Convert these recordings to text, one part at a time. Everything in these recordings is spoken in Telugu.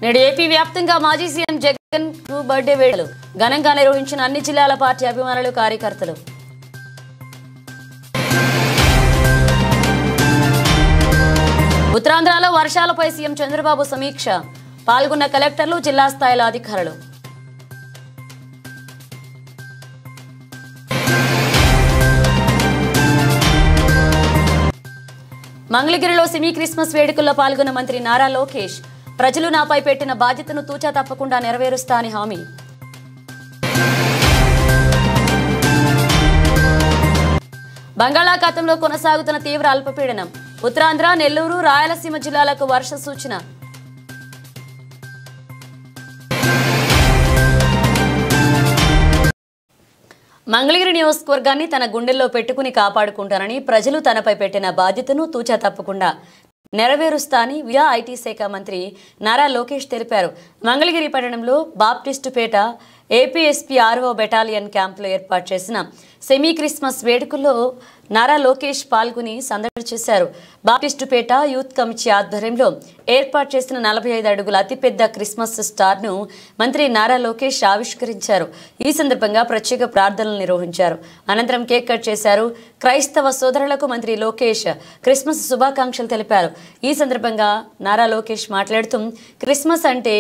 నేడు ఏపీ వ్యాప్తంగా మాజీ సీఎం జగన్ బర్త్డే వేడుకలు ఘనంగా నిర్వహించిన అన్ని జిల్లాల పార్టీ అభిమానులు కార్యకర్తలు. ఉత్తరాంధ్రలో వర్షాలపై సీఎం చంద్రబాబు సమీక్ష, పాల్గొన్న కలెక్టర్లు, జిల్లా స్థాయిలో అధికారులు. మంగళగిరిలో సెమీ క్రిస్మస్ వేడుకల్లో పాల్గొన్న మంత్రి నారా లోకేష్, ప్రజలు నాపై పెట్టిన బాధ్యతను తూచా తప్పకుండా నెరవేరుస్తా అని హామీ. బంగాళాఖాతంలో కొనసాగుతున్న తీవ్ర అల్పపీడనం, ఉత్తరాంధ్ర, నెల్లూరు, రాయలసీమ జిల్లాలకు వర్ష సూచన. మంగళగిరి నియోజకవర్గాన్ని తన గుండెల్లో పెట్టుకుని కాపాడుకుంటానని, ప్రజలు తనపై పెట్టిన బాధ్యతను తూచా తప్పకుండా నెరవేరుస్తానని వియా ఐటీ శాఖ మంత్రి నారా లోకేష్ తెలిపారు. మంగళగిరి పట్టణంలో బాప్టిస్టుపేట ఏపీఎస్పీ 6వ బెటాలియన్ క్యాంపులో ఏర్పాటు చేసిన సెమీ క్రిస్మస్ వేడుకల్లో నారా లోకేష్ పాల్గొని సందడి చేశారు. బాప్టిస్టుపేట యూత్ కమిటీ ఆధ్వర్యంలో ఏర్పాటు చేసిన 45 అడుగుల అతిపెద్ద క్రిస్మస్ స్టార్ను మంత్రి నారా లోకేష్ ఆవిష్కరించారు. ఈ సందర్భంగా ప్రత్యేక ప్రార్థనలు నిర్వహించారు. అనంతరం కేక్ కట్ చేశారు. క్రైస్తవ సోదరులకు మంత్రి లోకేష్ క్రిస్మస్ శుభాకాంక్షలు తెలిపారు. ఈ సందర్భంగా నారా లోకేష్ మాట్లాడుతూ, క్రిస్మస్ అంటే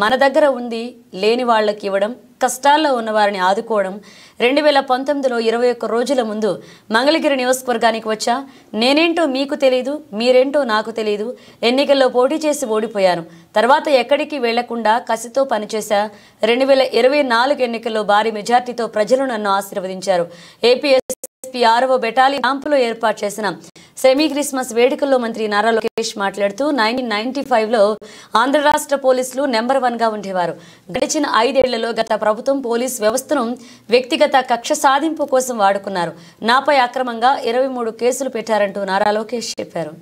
మన దగ్గర ఉంది లేని వాళ్లకు ఇవ్వడం, కష్టాల్లో ఉన్న వారిని ఆదుకోవడం. 2019లో 21 రోజుల ముందు మంగళగిరి నియోజకవర్గానికి వచ్చా. నేనేంటో మీకు తెలీదు, మీరేంటో నాకు తెలీదు. ఎన్నికల్లో పోటీ చేసి ఓడిపోయాను. తర్వాత ఎక్కడికి వెళ్లకుండా కసితో పనిచేశా. 2024 ఎన్నికల్లో భారీ మెజార్టీతో ప్రజలు నన్ను ఆశీర్వదించారు. ఏపీఎస్పీ 6వ బెటాలియన్ క్యాంపులో ఏర్పాటు చేసిన సెమీ క్రిస్మస్ వేడుకల్లో మంత్రి నారా లోకేష్ మాట్లాడుతూ, 1995లో ఆంధ్ర రాష్ట్ర పోలీసులు నెంబర్ 1గా ఉండేవారు. గడిచిన 5 ఏళ్లలో గత ప్రభుత్వం పోలీస్ వ్యవస్థను వ్యక్తిగత కక్ష సాధింపు కోసం వాడుకున్నారు. నాపై అక్రమంగా 23 కేసులు పెట్టారంటూ నారా లోకేష్ చెప్పారు.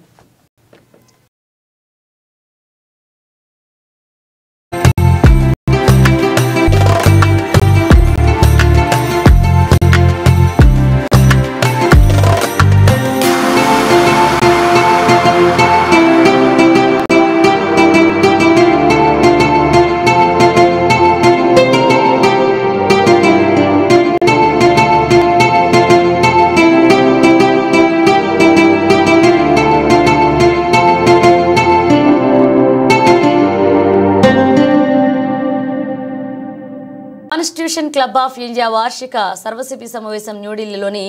కాన్స్టిట్యూషన్ క్లబ్ ఆఫ్ ఇండియా వార్షిక సర్వసభ్య సమావేశం న్యూఢిల్లీలోని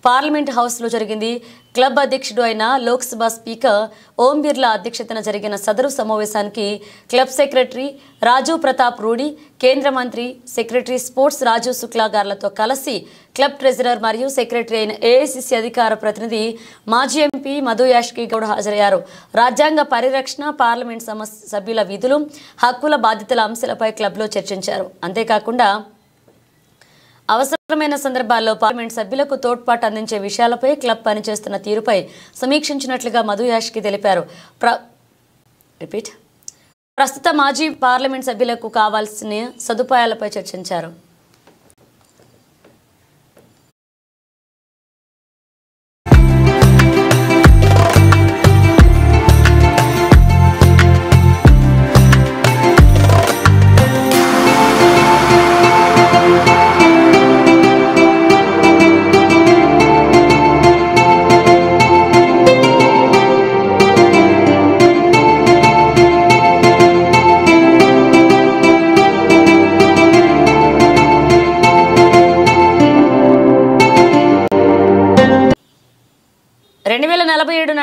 పార్లమెంట్ హౌస్లో జరిగింది. క్లబ్ అధ్యక్షుడు అయిన లోక్సభ స్పీకర్ ఓం బిర్లా అధ్యక్షతన జరిగిన సదరు సమావేశానికి క్లబ్ సెక్రటరీ రాజు ప్రతాప్ రూడి, కేంద్ర మంత్రి సెక్రటరీ స్పోర్ట్స్ రాజు శుక్లా గార్లతో కలిసి క్లబ్ ట్రెజరర్ మరియు సెక్రటరీ అయిన ఏఐసిసి అధికార ప్రతినిధి మాజీ ఎంపీ మధు యాష్కి గౌడ్ హాజరయ్యారు. రాజ్యాంగ పరిరక్షణ, పార్లమెంట్ సభ్యుల విధులు, హక్కుల, బాధ్యతల అంశాలపై క్లబ్లో చర్చించారు. అంతేకాకుండా అవసరమైన సందర్భాల్లో పార్లమెంట్ సభ్యులకు తోడ్పాటు అందించే విషయాలపై క్లబ్ పనిచేస్తున్న తీరుపై సమీక్షించినట్లుగా మధు యాష్కి తెలిపారు. ప్రస్తుత మాజీ పార్లమెంట్ సభ్యులకు కావాల్సిన సదుపాయాలపై చర్చించారు.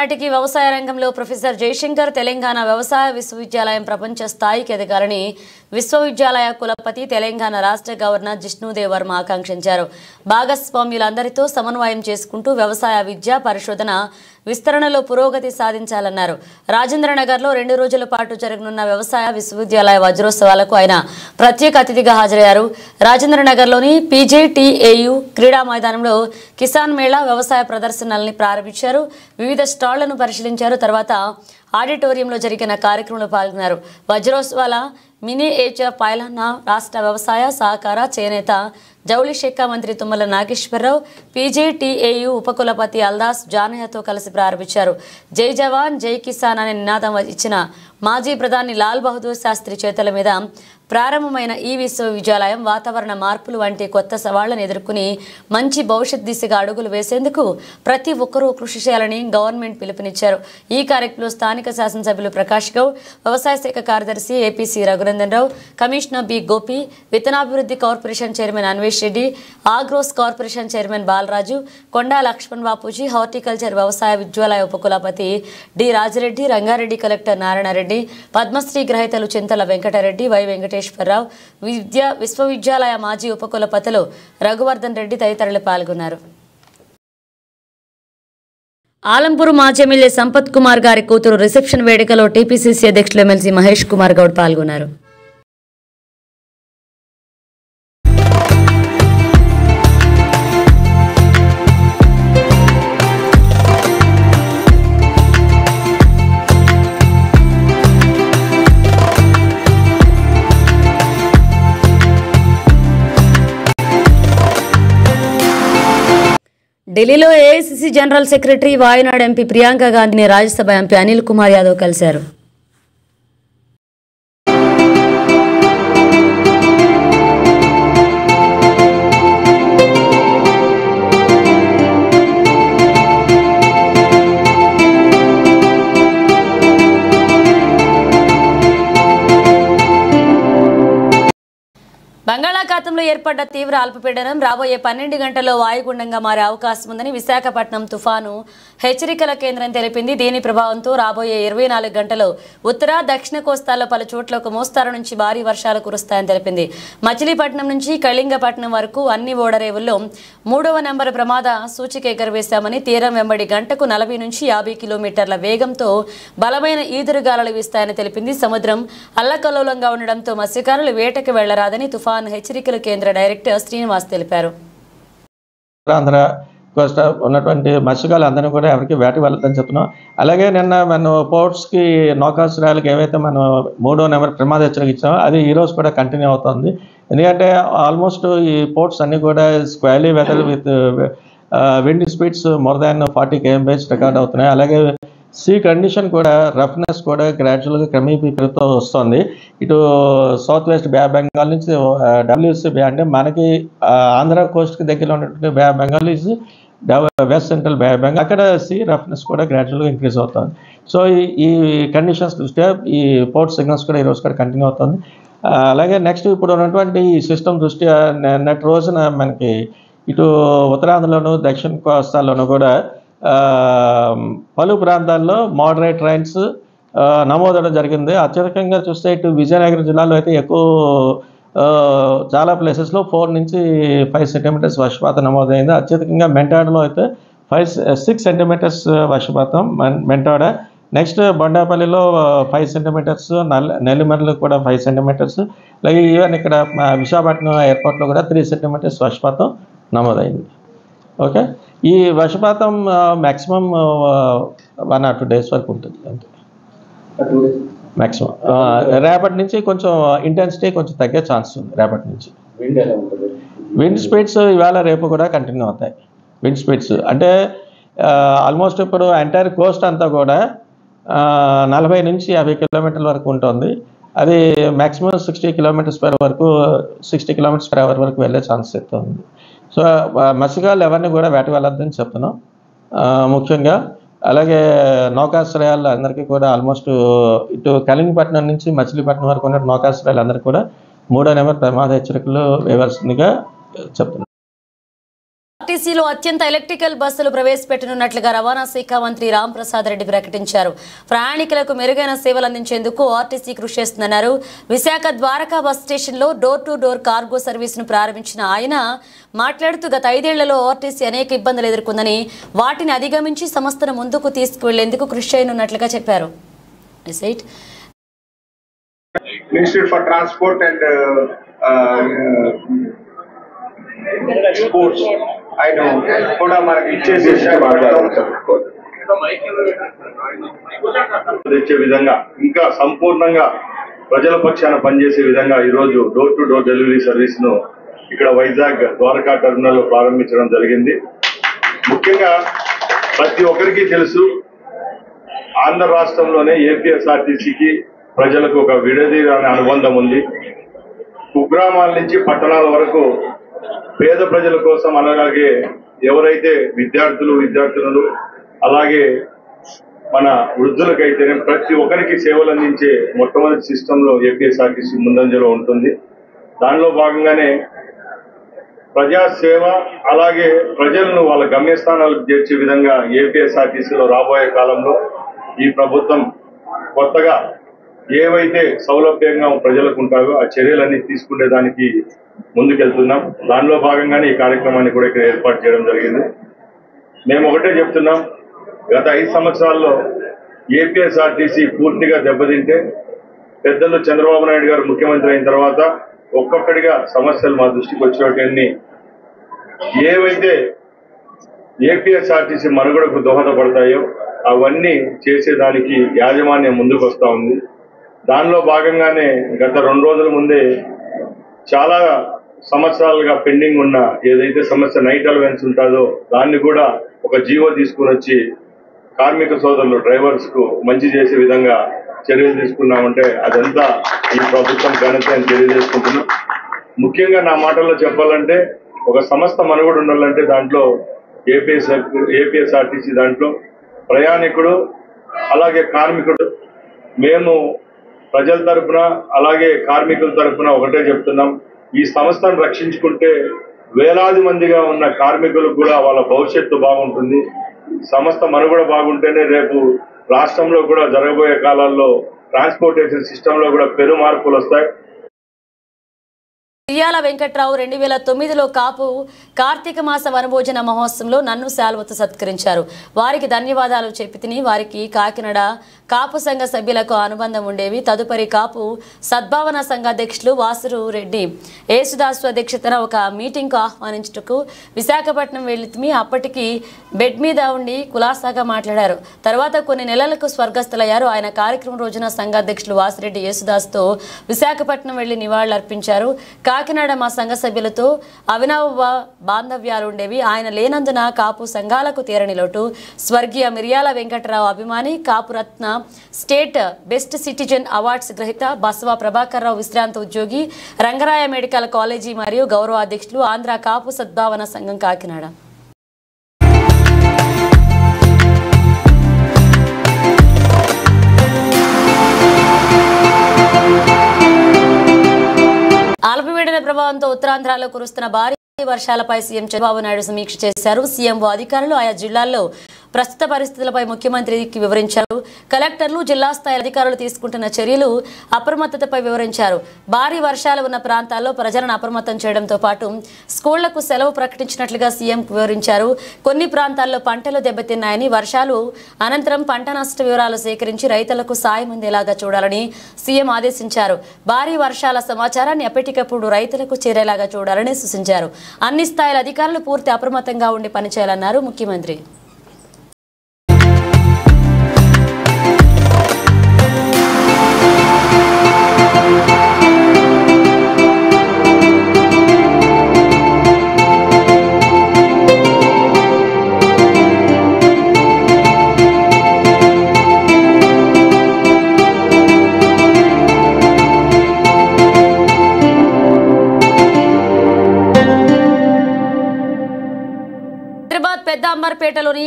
నాటికి వ్యవసాయ రంగంలో ప్రొఫెసర్ జయశంకర్ తెలంగాణ వ్యవసాయ విశ్వవిద్యాలయం ప్రపంచ స్థాయికి ఎదగాలని విశ్వవిద్యాలయ కులపతి, తెలంగాణ రాష్ట్ర గవర్నర్ జిష్ణుదేవ్ వర్మ ఆకాంక్షించారు. భాగస్వామ్యులందరితో సమన్వయం చేసుకుంటూ వ్యవసాయ విద్య, పరిశోధన, విస్తరణలో పురోగతి సాధించాలన్నారు. రాజేంద్రనగర్లో 2 రోజుల పాటు జరగనున్న వ్యవసాయ విశ్వవిద్యాలయ వజ్రోత్సవాలకు ఆయన ప్రత్యేక అతిథిగా హాజరయ్యారు. రాజేంద్రనగర్లోని పీజేటీఏయు క్రీడా మైదానంలో కిసాన్ మేళా, వ్యవసాయ ప్రదర్శనల్ని ప్రారంభించారు. వివిధ స్టాళ్లను పరిశీలించారు. తర్వాత ఆడిటోరియంలో జరిగిన కార్యక్రమంలో పాల్గొన్నారు. వజ్రోత్సవాల మినియేచర్ పైలాన్న రాష్ట్ర వ్యవసాయ, సహకార, చేనేత, జౌళి శాఖ మంత్రి తుమ్మల నాగేశ్వరరావు, పీజేటీఏయు ఉపకులపతి అల్దాస్ జానయ్యతో కలిసి ప్రారంభించారు. జై జవాన్ జై కిసాన్ అనే నినాదం ఇచ్చిన మాజీ ప్రధాని లాల్ బహదూర్ శాస్త్రి చేతుల మీద ప్రారంభమైన ఈ విశ్వవిద్యాలయం వాతావరణ మార్పులు వంటి కొత్త సవాళ్లను ఎదుర్కొని మంచి భవిష్యత్ దిశగా అడుగులు వేసేందుకు ప్రతి ఒక్కరూ కృషి చేయాలని గవర్నమెంట్ పిలుపునిచ్చారు. ఈ కార్యక్రమంలో స్థానిక శాసనసభ్యులు ప్రకాష్ గౌడ్, వ్యవసాయ శాఖ కార్యదర్శి APC Raghunandan Rao, commissioner B Gopi, విత్తనాభివృద్ధి corporation chairman Anvesh Reddy, Agros corporation chairman Balaraju, Konda Laxman Bapuji, horticulture వ్యవసాయ విద్యాలయ ఉపకులపతి డి రాజిరెడ్డి, రంగారెడ్డి కలెక్టర్ నారాయణరెడ్డి, పద్మశ్రీ గ్రహీతలు చింతల వెంకటరెడ్డి, వై వెంకటేశ్వరరావు, విశ్వవిద్యాలయ మాజీ ఉపకులపతులు రఘువర్ధన్ రెడ్డి తదితరులు పాల్గొన్నారు. ఆలంపూర్ మాజీ ఎమ్మెల్యే సంపత్ కుమార్ గారి కూతురు రిసెప్షన్ వేడుకలో టీపీసీసీ అధ్యక్షులు ఎమ్మెల్సీ మహేష్ కుమార్ గౌడ్ పాల్గొన్నారు. ఢిల్లీలో AICC general secretary Wayanad MP Priyanka గాంధీని రాజ్యసభ ఎంపీ అనిల్ కుమార్ యాదవ్ కలిశారు. బంగాళాఖాతంలో ఏర్పడ్డ తీవ్ర అల్పపీడనం రాబోయే 12 గంటల్లో వాయుగుండంగా మారే అవకాశం ఉందని విశాఖపట్నం తుఫాను హెచ్చరికల కేంద్రం తెలిపింది. దీని ప్రభావంతో రాబోయే 24 గంటల్లో ఉత్తర దక్షిణ కోస్తాల్లో పలు చోట్ల ఒక మోస్తారు నుంచి భారీ వర్షాలు కురుస్తాయని తెలిపింది. మచిలీపట్నం నుంచి కళింగపట్నం వరకు అన్ని ఓడరేవుల్లో 3వ నెంబర్ ప్రమాద సూచిక ఎగరవేశామని, తీరం వెంబడి గంటకు 40 నుంచి 50 కిలోమీటర్ల వేగంతో బలమైన ఈదురుగాలులు వీస్తాయని తెలిపింది. సముద్రం అల్లకల్లోలంగా ఉండడంతో మత్స్యకారులు వేటకు వెళ్లరాదని తుఫాను హెచ్చరికల కేంద్ర డైరెక్టర్ శ్రీనివాస్ తెలిపారు. ఆంధ్ర కోస్తా ఉన్నటువంటి మత్స్యకారులు అందరినీ కూడా ఎవరికి వేటకి వెళ్ళొద్దని చెప్తున్నాం. అలాగే నిన్న మనం పోర్ట్స్కి నౌకాశ్రయాలకు ఏవైతే మనం 3వ నెంబర్ ప్రమాద హెచ్చరిక ఇచ్చామో అది ఈరోజు కూడా కంటిన్యూ అవుతుంది. ఎందుకంటే ఆల్మోస్ట్ ఈ పోర్ట్స్ అన్నీ కూడా squally weather with wind speeds more than 40 km/h record అవుతున్నాయి. అలాగే సీ కండిషన్ కూడా రఫ్నెస్ కూడా గ్రాడ్యువల్గా క్రమేపీ పెరుగుతూ వస్తుంది. ఇటు south west Bay of Bengal నుంచి డబ్ల్యూసీ బే అంటే మనకి ఆంధ్ర కోస్ట్కి దగ్గరలో ఉన్నటువంటి Bay of Bengal is west central Bay of Bengal, అక్కడ సీ రఫ్నెస్ కూడా గ్రాడ్యువల్గా ఇంక్రీజ్ అవుతుంది. సో ఈ కండిషన్స్ దృష్ట్యా ఈ పోర్ట్ సిగ్నల్స్ కూడా ఈరోజు కూడా కంటిన్యూ అవుతుంది. అలాగే నెక్స్ట్ ఇప్పుడు ఉన్నటువంటి ఈ సిస్టమ్ దృష్ట్యా నెట్ రోజున మనకి ఇటు ఉత్తరాంధ్రలోను దక్షిణ కోస్తాల్లోనూ కూడా పలు ప్రాంతాల్లో మోడరేట్ రైన్స్ నమోదవడం జరిగింది. అత్యధికంగా చూస్తే ఇటు విజయనగరం జిల్లాలో అయితే ఎక్కువ చాలా ప్లేసెస్లో 4 నుంచి 5 సెంటీమీటర్స్ వర్షపాతం నమోదైంది. అత్యధికంగా మెంటాడలో అయితే 6 సెంటీమీటర్స్ వర్షపాతం మెంటాడ. నెక్స్ట్ బొండాపల్లిలో 5 సెంటీమీటర్స్, నెల్లిమర్లో కూడా 5 సెంటీమీటర్స్, అలాగే ఈవెన్ ఇక్కడ విశాఖపట్నం ఎయిర్పోర్ట్లో కూడా 3 సెంటీమీటర్స్ వర్షపాతం నమోదైంది. ఓకే, ఈ వర్షపాతం మ్యాక్సిమం 1 or 2 days వరకు ఉంటుంది అంతే మ్యాక్సిమం. రేపటి నుంచి కొంచెం ఇంటెన్సిటీ కొంచెం తగ్గే ఛాన్స్ ఉంది. రేపటి నుంచి విండ్ స్పీడ్స్ ఇవాళ రేపు కూడా కంటిన్యూ అవుతాయి. విండ్ స్పీడ్స్ అంటే ఆల్మోస్ట్ ఇప్పుడు ఎంటైర్ కోస్ట్ అంతా కూడా 40 నుంచి 50 కిలోమీటర్ల వరకు ఉంటుంది. అది మ్యాక్సిమం 60 km/h వరకు 60 km/h వరకు వెళ్ళే ఛాన్స్ అయితే ఉంది. సో మత్స్యకారులు ఎవరిని కూడా వేటకు వెళ్ళొద్దని చెప్తున్నాం ముఖ్యంగా. అలాగే నౌకాశ్రయాలు అందరికీ కూడా ఆల్మోస్ట్ ఇటు కళింగపట్నం నుంచి మచిలీపట్నం వరకు ఉన్న నౌకాశ్రయాలు అందరికీ కూడా 3వ నెంబర్ ప్రమాద హెచ్చరికలు వేయవలసిందిగా చెప్తున్నాం. ఆర్టీసీలో అత్యంత ఎలక్ట్రికల్ బస్సులు ప్రవేశపెట్టనున్నట్లుగా రవాణా శాఖ మంత్రి రాంప్రసాద్ రెడ్డి ప్రకటించారు. ప్రయాణికులకు మెరుగైన సేవలు అందించేందుకు ఆర్టీసీ కృషి చేస్తుందన్నారు. విశాఖ ద్వారకా బస్ స్టేషన్లో డోర్ టు డోర్ కార్గో సర్వీసును ప్రారంభించిన ఆయన మాట్లాడుతూ గత 5 ఏళ్లలో ఆర్టీసీ అనేక ఇబ్బందులు ఎదుర్కొందని, వాటిని అధిగమించి సంస్థను ముందుకు తీసుకువెళ్లేందుకు కృషి చేయనున్నట్లుగా చెప్పారు. Ministry for Transport and Sports ఆయన కూడా మనకి ఇచ్చేసే విధంగా ఇంకా సంపూర్ణంగా ప్రజల పక్షాన పనిచేసే విధంగా ఈరోజు door to door delivery service ను ఇక్కడ వైజాగ్ ద్వారకా టెర్మినల్ లో ప్రారంభించడం జరిగింది. ముఖ్యంగా ప్రతి ఒక్కరికి తెలుసు ఆంధ్ర రాష్ట్రంలోనే ఏపీఎస్ఆర్టీసీకి ప్రజలకు ఒక విడదీరాని అనుబంధం ఉంది. కుగ్రామాల నుంచి పట్టణాల వరకు పేద ప్రజల కోసం, అలాగే ఎవరైతే విద్యార్థులు అలాగే మన వృద్ధులకైతేనే ప్రతి ఒక్కరికి సేవలు అందించే మొట్టమొదటి సిస్టంలో ఏపీఎస్ఆర్టీసీ ముందంజలో ఉంటుంది. దానిలో భాగంగానే ప్రజాసేవ అలాగే ప్రజలను వాళ్ళ గమ్యస్థానాలకు చేర్చే విధంగా ఏపీఎస్ఆర్టీసీలో రాబోయే కాలంలో ఈ ప్రభుత్వం కొత్తగా ఏవైతే సౌలభ్యంగా ప్రజలకు ఉంటాయో ఆ చర్యలన్నీ తీసుకునే దానికి ముందుకెళ్తున్నాం. దానిలో భాగంగానే ఈ కార్యక్రమాన్ని కూడా ఇక్కడ ఏర్పాటు చేయడం జరిగింది. మేము ఒకటే చెప్తున్నాం, గత 5 సంవత్సరాల్లో ఏపీఎస్ఆర్టీసీ పూర్తిగా దెబ్బతింటే పెద్దలు చంద్రబాబు నాయుడు గారు ముఖ్యమంత్రి అయిన తర్వాత ఒక్కొక్కటిగా సమస్యలు మా దృష్టికి వచ్చేటన్ని ఏవైతే ఏపీఎస్ఆర్టీసీ మనుగడకు దోహదపడతాయో అవన్నీ చేసేదానికి యాజమాన్యం ముందుకు వస్తూ ఉంది. దానిలో భాగంగానే గత 2 రోజుల ముందే చాలా సంవత్సరాలుగా పెండింగ్ ఉన్న ఏదైతే సమస్య నైట్ అలవెన్స్ ఉంటుందో దాన్ని కూడా ఒక జీవో తీసుకుని వచ్చి కార్మిక సోదరులు డ్రైవర్స్ కు మంచి చేసే విధంగా చర్యలు తీసుకున్నామంటే అదంతా ఈ ప్రభుత్వం ఘనత అని తెలియజేసుకుంటున్నాం. ముఖ్యంగా నా మాటల్లో చెప్పాలంటే ఒక సంస్థ మనుగడ ఉండాలంటే దాంట్లో ఏపీఎస్ఆర్టీసీ దాంట్లో ప్రయాణికుడు అలాగే కార్మికుడు, మేము ప్రజల తరఫున అలాగే కార్మికుల తరఫున ఒకటే చెప్తున్నాం, ఈ సంస్థను రక్షించుకుంటే వేలాది మందిగా ఉన్న కార్మికులకు కూడా వాళ్ళ భవిష్యత్తు బాగుంటుంది. సంస్థ మనుగడ బాగుంటేనే రేపు రాష్ట్రంలో కూడా జరగబోయే కాలాల్లో ట్రాన్స్పోర్టేషన్ సిస్టంలో కూడా పెను మార్పులు వస్తాయి. మిర్యాల వెంకట్రావు 2009లో కాపు కార్తీక మాస వనభోజన మహోత్సవంలో నన్ను శాల్వతో సత్కరించారు. వారికి ధన్యవాదాలు చెప్పి వారికి కాకినాడ కాపు సంఘ సభ్యులకు అనుబంధం ఉండేవి. తదుపరి కాపు సద్భావన సంఘ అధ్యక్షులు వాసురు రెడ్డి యేసుదాసు అధ్యక్షతన ఒక మీటింగ్కు ఆహ్వానించుటకు విశాఖపట్నం వెళ్లి అప్పటికి బెడ్ మీద ఉండి కులాసాగా మాట్లాడారు. తర్వాత కొన్ని నెలలకు స్వర్గస్థులయ్యారు. ఆయన కార్యక్రమం రోజున సంఘ అధ్యక్షులు వాసిరెడ్డి యేసుదాస్తో విశాఖపట్నం వెళ్లి నివాళులర్పించారు. కాకినాడ మా సంఘ సభ్యులతో అవినవ బాంధవ్యాలు ఉండేవి. ఆయన లేనందున కాపు సంఘాలకు తీరని లోటు. స్వర్గీయ మిర్యాల వెంకటరావు అభిమాని, కాపురత్న స్టేట్ బెస్ట్ సిటిజన్ అవార్డ్స్ గ్రహీత బసవ ప్రభాకర్ రావు విశ్రాంత ఉద్యోగి, రంగరాయ మెడికల్ కాలేజీ మరియు గౌరవ అధ్యక్షులు ఆంధ్ర కాపు సద్భావన సంఘం కాకినాడ. అల్పపీడన ప్రభావంతో ఉత్తరాంధ్రలో కురుస్తున్న భారీ వర్షాలపై సీఎం చంద్రబాబు నాయుడు సమీక్ష చేశారు. సీఎంఓ అధికారులు ఆయా జిల్లాల్లో ప్రస్తుత పరిస్థితులపై ముఖ్యమంత్రికి వివరించారు. కలెక్టర్లు, జిల్లా స్థాయి అధికారులు తీసుకుంటున్న చర్యలు, అప్రమత్తతపై వివరించారు. భారీ వర్షాలు ఉన్న ప్రాంతాల్లో ప్రజలను అప్రమత్తం చేయడంతో పాటు స్కూళ్లకు సెలవు ప్రకటించినట్లుగా సీఎం వివరించారు. కొన్ని ప్రాంతాల్లో పంటలు దెబ్బతిన్నాయని, వర్షాలు అనంతరం పంట నష్ట వివరాలు సేకరించి రైతులకు సాయం అందేలాగా చూడాలని సీఎం ఆదేశించారు. భారీ వర్షాల సమాచారాన్ని ఎప్పటికప్పుడు రైతులకు చేరేలాగా చూడాలని సూచించారు. అన్ని స్థాయిల అధికారులు పూర్తి అప్రమత్తంగా ఉండి పనిచేయాలన్నారు ముఖ్యమంత్రి. పెద్ద అంబర్పేటలోని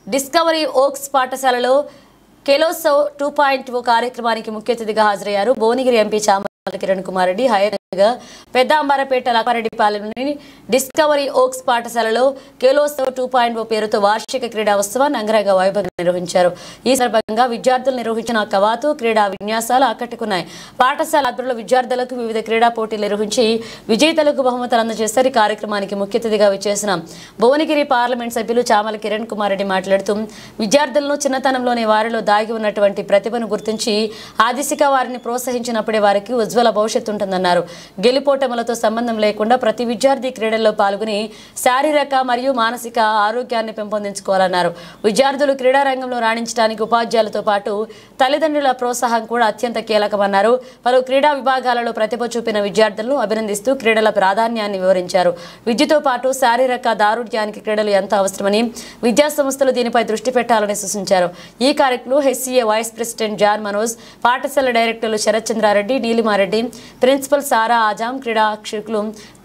డిస్కవరీ ఓక్స్ పాఠశాలలో కెలోత్సవ్ 2.0 కార్యక్రమానికి ముఖ్య అతిథిగా హాజరయ్యారు. భువనగిరి ఎంపీ చామల కిరణ్ కుమార్ రెడ్డి హైదరాబాద్గా పెద్ద అంబారపేట లక్కారెడ్డిపాలెంలోని డిస్కవరీ ఓక్స్ పాఠశాలలో కెలోత్సవ్ 2.0 పేరుతో వార్షిక క్రీడా ఉత్సవాన్ని అంగరంగ వైభవంగా నిర్వహించారు. ఈ సందర్భంగా విద్యార్థులు నిర్వహించిన కవాతు క్రీడా విన్యాసాలు ఆకట్టుకున్నాయి. పాఠశాల ఆధ్వర్యంలో విద్యార్థులకు వివిధ క్రీడా పోటీలు నిర్వహించి విజేతలకు బహుమతులు అందజేశారు. ఈ కార్యక్రమానికి ముఖ్య అతిథిగా విచ్చేసిన భువనగిరి పార్లమెంట్ సభ్యులు చామల కిరణ్ కుమార్ రెడ్డి మాట్లాడుతూ విద్యార్థులను చిన్నతనంలోనే వారిలో దాగి ఉన్నటువంటి ప్రతిభను గుర్తించి ఆ దిశగా వారిని ప్రోత్సహించినప్పుడే వారికి ఉజ్వల భవిష్యత్తు ఉంటుందన్నారు. గెలుపోటములతో సంబంధం లేకుండా ప్రతి విద్యార్థి క్రీడల్లో పాల్గొని శారీరక మరియు మానసిక ఆరోగ్యాన్ని పెంపొందించుకోవాలన్నారు. విద్యార్థులు క్రీడా రంగంలో రాణించడానికి ఉపాధ్యాయులతో పాటు తల్లిదండ్రుల ప్రోత్సాహం కూడా అత్యంత కీలకమన్నారు. పలు క్రీడా విభాగాలలో ప్రతిభ చూపిన విద్యార్థులను అభినందిస్తూ క్రీడల ప్రాధాన్యాన్ని వివరించారు. విద్యతో పాటు శారీరక దారుఢ్యానికి క్రీడలు ఎంత అవసరమని విద్యా సంస్థలు దీనిపై దృష్టి పెట్టాలని సూచించారు. ఈ కార్యక్రమంలో HCA vice president John Manoj, పాఠశాల డైరెక్టర్లు శరత్ చంద్రారెడ్డి, నీలిమారెడ్డి, ప్రిన్సిపల్ సారా ఆజాం, క్రీడాక్షకులు,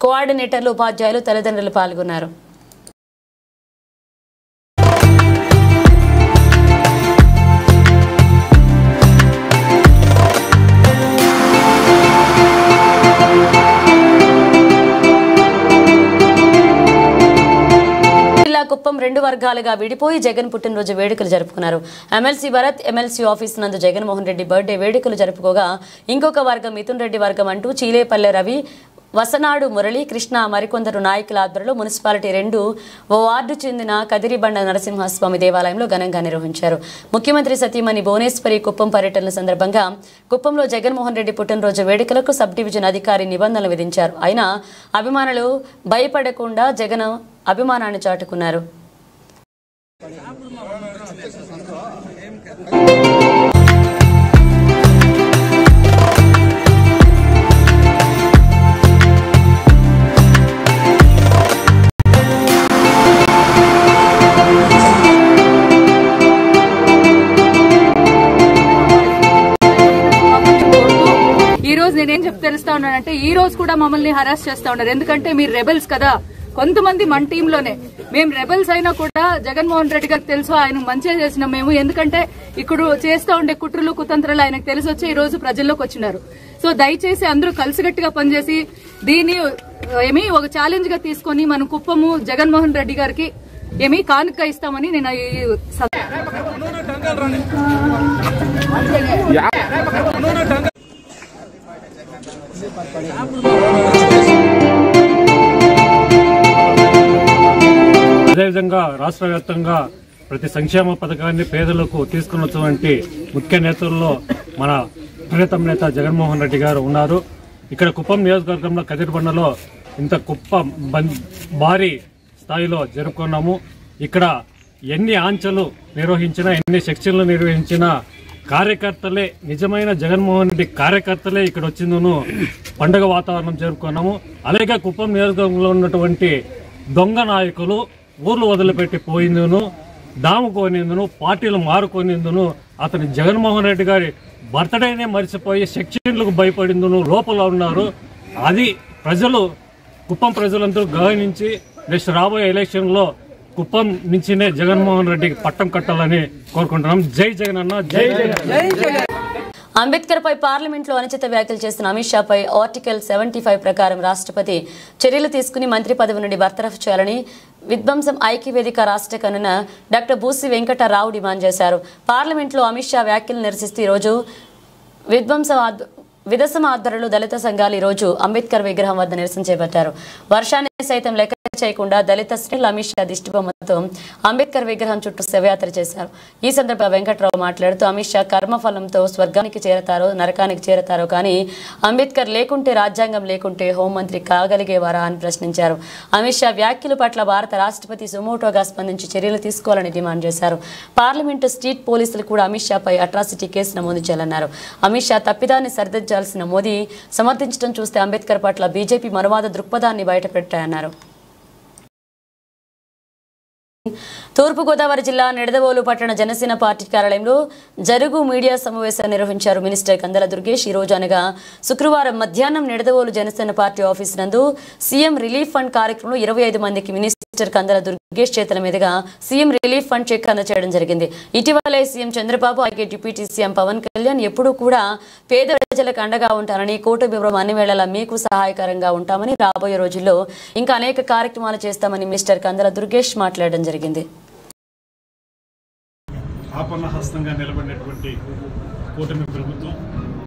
కోఆర్డినేటర్లు, ఉపాధ్యాయులు, తల్లిదండ్రులు పాల్గొన్నారు. కుప్పం 2 వర్గాలుగా విడిపోయి జగన్ పుట్టినరోజు వేడుకలు జరుపుకున్నారు. ఎమ్మెల్సీ భరత్ ఎమ్మెల్సీ ఆఫీస్ నందు జగన్మోహన్ రెడ్డి బర్త్డే వేడుకలు జరుపుకోగా ఇంకొక వర్గం మిథున్ రెడ్డి వర్గం అంటూ చీలేపల్లె రవి, వసనాడు మురళి, కృష్ణ మరికొందరు నాయకుల ఆధ్వర్యంలో మున్సిపాలిటీ 2 వార్డు చెందిన కదిరిబండ నరసింహస్వామి దేవాలయంలో ఘనంగా నిర్వహించారు. ముఖ్యమంత్రి సతీమణి భువనేశ్వరి కుప్పం పర్యటన సందర్భంగా కుప్పంలో జగన్మోహన్ రెడ్డి పుట్టినరోజు వేడుకలకు సబ్ డివిజన్ అధికారి నిబంధనలు విధించారు. అయినా అభిమానులు భయపడకుండా జగన్ అభిమానాన్ని చాటుకున్నారు. నేనేం తెలుస్తా ఉన్నానంటే ఈ రోజు కూడా మమ్మల్ని హరాస్ చేస్తా ఉన్నారు. ఎందుకంటే మీరు రెబెల్స్ కదా, కొంతమంది మన టీంలోనే మేము రెబెల్స్ అయినా కూడా జగన్మోహన్ రెడ్డి గారికి తెలుసు ఆయన మంచిగా చేసినాం మేము. ఎందుకంటే ఇక్కడ చేస్తూ ఉండే కుట్రలు కుతంత్రాలు ఆయనకు తెలిసి వచ్చి ఈ రోజు ప్రజల్లోకి వచ్చినారు. సో దయచేసి అందరూ కలిసిగట్టిగా పనిచేసి దీన్ని ఒక ఛాలెంజ్ గా తీసుకుని మన కుప్పము జగన్మోహన్ రెడ్డి గారికి కానుక ఇస్తామని నేను అదేవిధంగా రాష్ట్ర వ్యాప్తంగా ప్రతి సంక్షేమ పథకాన్ని పేదలకు తీసుకున్నటువంటి ముఖ్య నేతల్లో మన ప్రియతమ నేత జగన్మోహన్ రెడ్డి గారు ఉన్నారు. ఇక్కడ కుప్పం నియోజకవర్గంలో కదిరిబండలో ఇంత భారీ స్థాయిలో జరుపుకున్నాము. ఇక్కడ ఎన్ని ఆంక్షలు నిర్వహించినా, ఎన్ని సెక్షన్లు నిర్వహించినా కార్యకర్తలే, నిజమైన జగన్మోహన్ రెడ్డి కార్యకర్తలే ఇక్కడ వచ్చిందును పండుగ వాతావరణం జరుపుకున్నాము. అలాగే కుప్పం నియోజకవర్గంలో ఉన్నటువంటి దొంగ నాయకులు ఊర్లు వదిలిపెట్టి పోయిందును, దాముకోనిందును, పార్టీలు మారుకోనిందును, అతని జగన్మోహన్ రెడ్డి గారి బర్త్డేనే మరిచిపోయి సెక్షన్లకు భయపడిందును లోపల ఉన్నారు. అది కుప్పం ప్రజలందరూ గమనించి నెక్స్ట్ రాబోయే ఎలక్షన్ లో కుప్పం నుంచినే జగన్మోహన్ రెడ్డికి పట్టం కట్టాలని కోరుకుంటున్నాం. జై జగన్ అన్న, జై జగన్. అంబేద్కర్ పై పార్లమెంట్లో అనుచిత వ్యాఖ్యలు చేస్తున్న అమిత్ షా పై ఆర్టికల్ 75 ప్రకారం రాష్ట్రపతి చర్యలు తీసుకుని మంత్రి పదవి నుండి బర్తరఫ్ చేయాలని విధ్వంసం ఐక్యవేదిక రాష్ట్ర convener doctor Busi Venkatarao demand చేశారు. పార్లమెంట్లో అమిత్ షా వ్యాఖ్యలు నిరసిస్తూ ఈరోజు విదసమ ఆధ్వర్యంలో దళిత సంఘాలు ఈరోజు అంబేద్కర్ విగ్రహం వద్ద నిరసన చేపట్టారు. వర్షాన్ని సైతం లెక్క చేయకుండా దళిత శ్రేణులు అమిత్ షా దిష్టిబొమ్మతో అంబేద్కర్ విగ్రహం చుట్టూ శవయాత్ర చేశారు. ఈ సందర్భంగా వెంకటరావు మాట్లాడుతూ అమిత్ షా కర్మఫలంతో స్వర్గానికి చేరతారో నరకానికి చేరతారో కానీ అంబేద్కర్ లేకుంటే రాజ్యాంగం లేకుంటే హోంమంత్రి కాగలిగేవారా అని ప్రశ్నించారు. అమిత్ షా వ్యాఖ్యల పట్ల భారత రాష్ట్రపతి సుమోటోగా స్పందించి చర్యలు తీసుకోవాలని డిమాండ్ చేశారు. పార్లమెంటు స్ట్రీట్ పోలీసులు కూడా అమిత్ షా పై అట్రాసిటీ కేసు నమోదు చేయాలన్నారు. అమిత్ షా తప్పిదాన్ని సరిదిద్దాల్సిన మోదీ సమర్థించడం చూస్తే అంబేద్కర్ పట్ల బీజేపీ మనువాద దృక్పథాన్ని బయటపెట్టాయన్నారు. తూర్పుగోదావరి జిల్లా నిడదవోలు పట్టణ జనసేన పార్టీ కార్యాలయంలో జరుగు మీడియా సమావేశం నిర్వహించారు. మినిస్టర్ కందల దుర్గేష్ ఈ రోజు అనగా శుక్రవారం మధ్యాహ్నం నిడదవోలు జనసేన పార్టీ ఆఫీస్ నందు సీఎం రిలీఫ్ ఫండ్ కార్యక్రమంలో 25 మందికి మినిస్టర్ కందల దుర్గేష్ చేతుల మీదుగా సీఎం రిలీఫ్ ఫండ్ చెక్ అందజేయడం జరిగింది. ఇటీవలే సీఎం చంద్రబాబు అలాగే డిప్యూటీ సీఎం పవన్ కళ్యాణ్ ఎప్పుడూ కూడా పేద ప్రజలకు అండగా ఉంటారని, కూటమి అన్ని వేళలా మీకు సహాయకరంగా ఉంటామని, రాబోయే రోజుల్లో ఇంకా అనేక కార్యక్రమాలు చేస్తామని మినిస్టర్ కందల దుర్గేష్ మాట్లాడడం జరిగింది. ఆపన్న హస్తంగా నిలబడినటువంటి కూటమి ప్రభుత్వం